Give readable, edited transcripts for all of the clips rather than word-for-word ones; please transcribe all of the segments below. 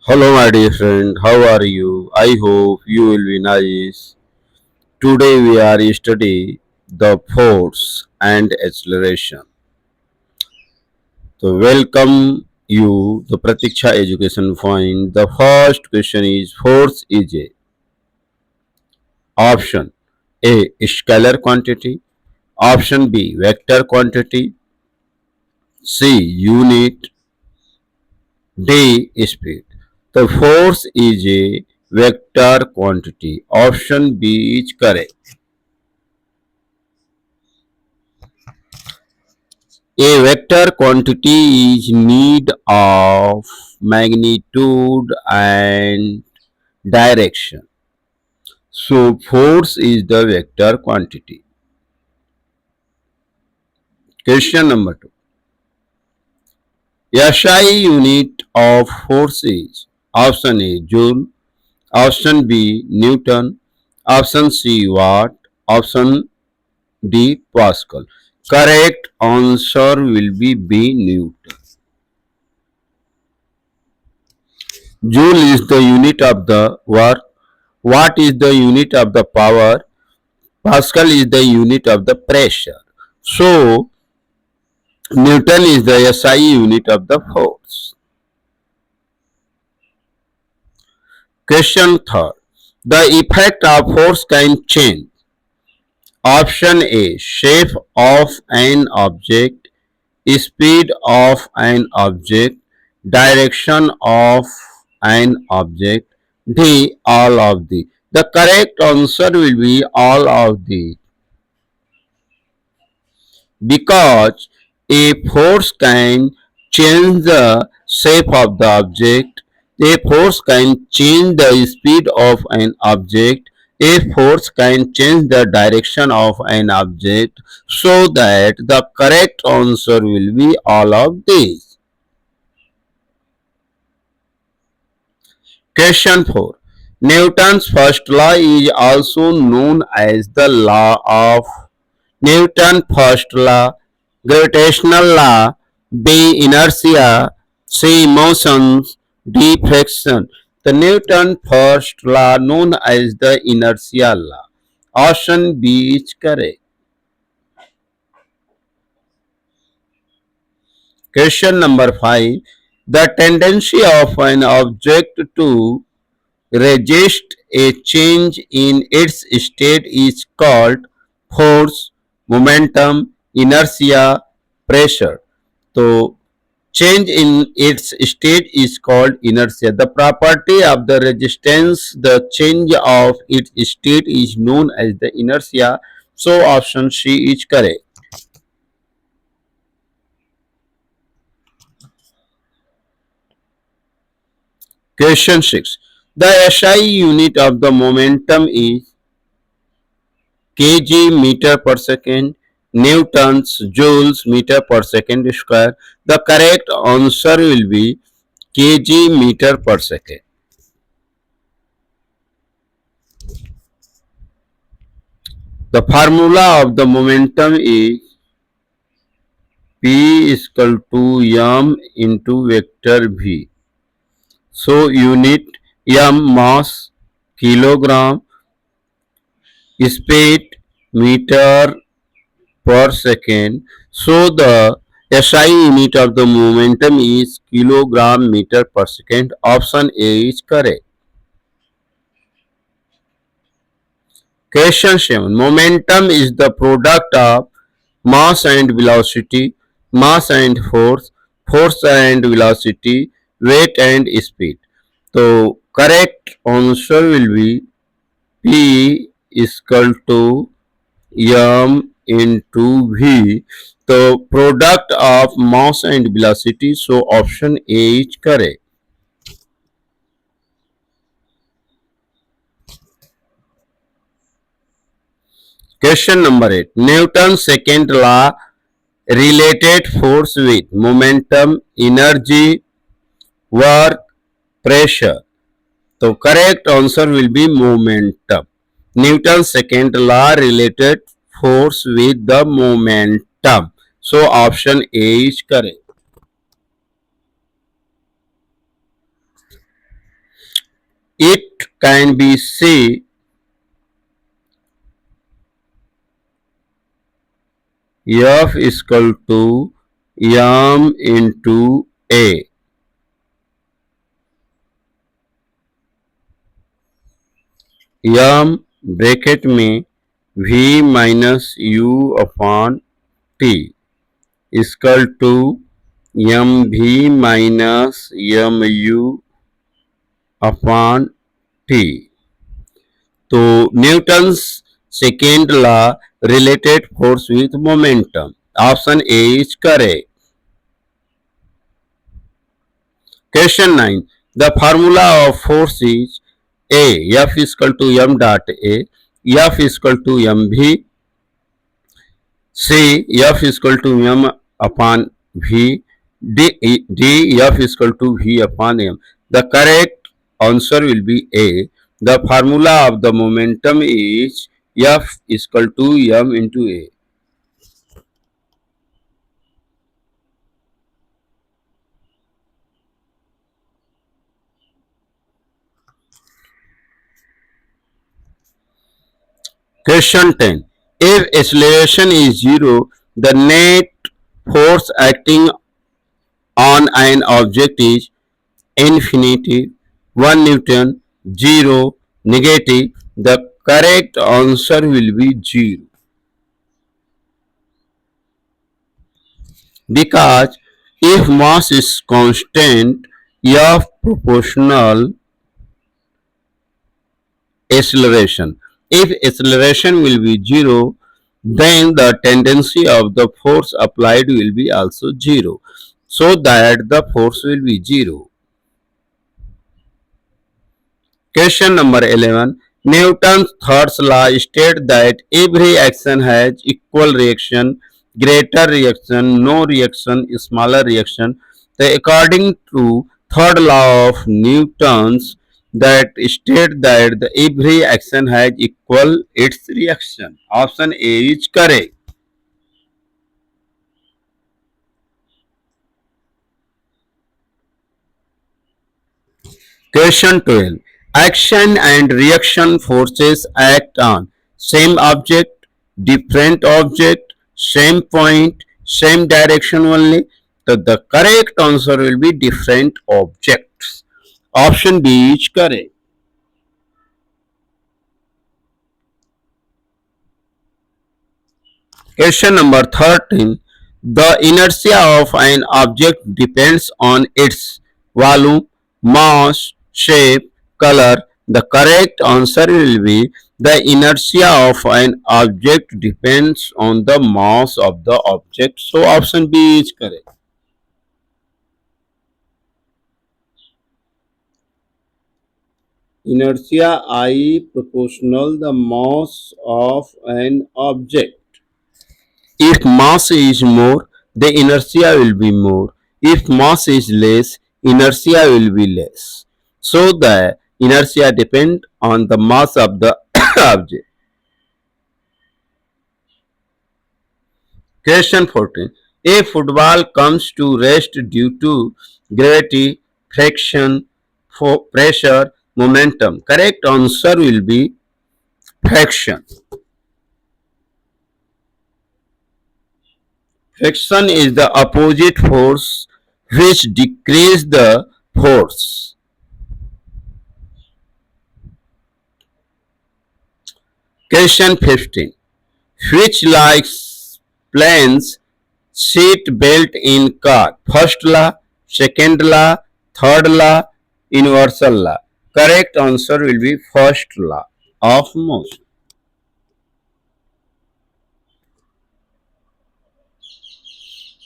Hello, my dear friend. How are you? I hope you will be nice. Today we are study the force and acceleration. So welcome you the Pratiksha Education Point. The first question is force is a option A scalar quantity, option B vector quantity, C unit, D speed. The force is a vector quantity. Option B is correct. A vector quantity is need of magnitude and direction. So force is the vector quantity. Question number 2. SI unit of force is option A joule, option B Newton, option C watt, option D Pascal. Correct answer will be B Newton. Joule is the unit of the work. Watt is the unit of the power. Pascal is the unit of the pressure. So, Newton is the SI unit of the force. Question third. The effect of force can change. Option A. Shape of an object, speed of an object, direction of an object. D. All of the. The correct answer will be all of the. Because a force can change the shape of the object, a force can change the speed of an object, a force can change the direction of an object, so that the correct answer will be all of these. Question 4. Newton's first law is also known as the law of Newton's first law, gravitational law, B. Inertia, C. Motion, D. Friction. The Newton's first law known as the inertia law. Option B is correct. Question number 5. The tendency of an object to resist a change in its state is called force, momentum, inertia, pressure. So, change in its state is called inertia. The property of the resistance, the change of its state is known as the inertia. So, option C is correct. Question 6. The SI unit of the momentum is kg meter per second, newtons, joules meter per second square. The correct answer will be kg meter per second. The formula of the momentum is P is equal to m into vector v. So unit m mass, kilogram, speed meter per second. So the SI unit of the momentum is kilogram meter per second. Option A is correct. Question 7. Momentum is the product of mass and velocity, mass and force, force and velocity, weight and speed. So correct answer will be P is equal to m into v, the product of mass and velocity. So option A is correct. Question number 8. Newton's second law related force with momentum, energy, work, pressure. So correct answer will be momentum. Newton's second law related force with the momentum. So option A is correct. It can be C, F is equal to m into A. m bracket में v minus u upon t equal to M v minus M U upon T. तो Newton's second law related force with momentum, option A is correct. Question 9, the formula of force is A F equal to M dot A, F equal to M v, C F equal to M upon v, d f is equal to v upon m. The correct answer will be A. The formula of the momentum is F is equal to m into A. Question 10. If acceleration is zero, the net force acting on an object is infinity, 1 Newton, 0, negative. The correct answer will be 0. Because if mass is constant, F proportional acceleration. If acceleration will be 0, then the tendency of the force applied will be also 0. So that the force will be 0. Question number 11. Newton's third law states that every action has equal reaction, greater reaction, no reaction, smaller reaction. So according to third law of Newton's, that states that every action has equal its reaction. Option A is correct. Question 12. Action and reaction forces act on same object, different object, same point, same direction only. So the correct answer will be different objects. Option B is correct. Question number 13. The inertia of an object depends on its volume, mass, shape, color. The correct answer will be the inertia of an object depends on the mass of the object. So option B is correct. Inertia I proportional the mass of an object. If mass is more, the inertia will be more. If mass is less, inertia will be less. So the inertia depends on the mass of the object. Question 14. A football comes to rest due to gravity, friction, pressure, momentum. Correct answer will be friction. Friction is the opposite force which decreases the force. Question 15. Which likes planes seat belt in car? First law, second law, third law, universal law. Correct answer will be first law of motion.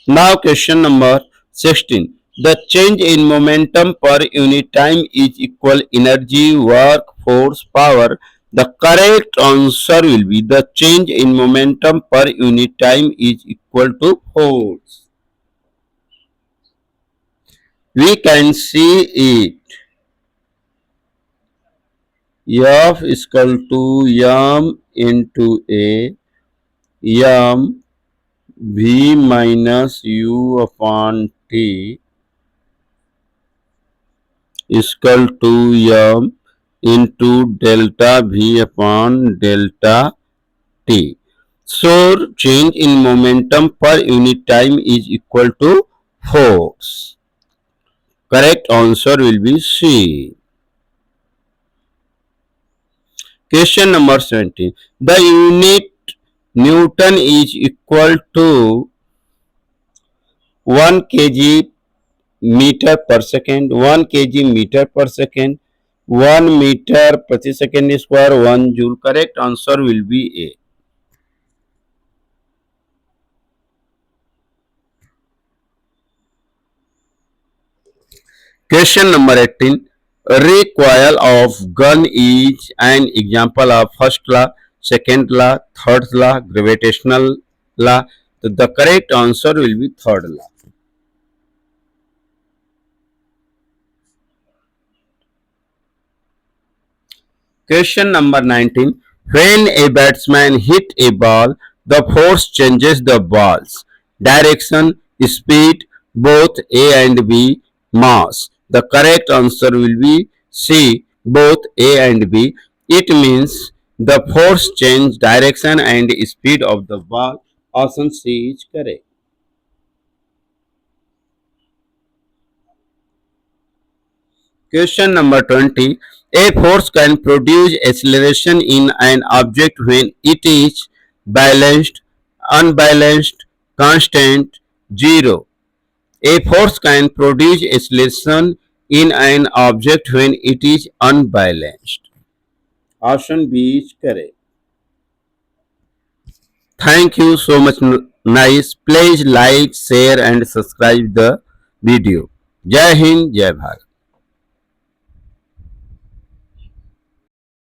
Now question number 16. The change in momentum per unit time is equal energy, work, force, power. The correct answer will be the change in momentum per unit time is equal to force. We can see it. F is equal to m into A, m v minus u upon t is equal to m into delta V upon delta t. So change in momentum per unit time is equal to force. Correct answer will be C. Question number 17. The unit Newton is equal to 1 kg meter per second, 1 kg meter per second, 1 meter प्रति second square, 1 joule. Correct answer will be A. Question number 18. Recoil of gun is an example of first law, second law, third law, gravitational law. So the correct answer will be third law. Question number 19. When a batsman hit a ball, the force changes the ball's direction, speed, both A and B, mass. The correct answer will be C, both A and B. It means the force change direction and speed of the ball. Option C is correct. Question number 20. A force can produce acceleration in an object when it is balanced, unbalanced, constant, zero. A force can produce acceleration in an object when it is unbalanced. Option B is correct. Thank you so much. Nice. Please like, share and subscribe the video. Jai Hind, Jai Bharat.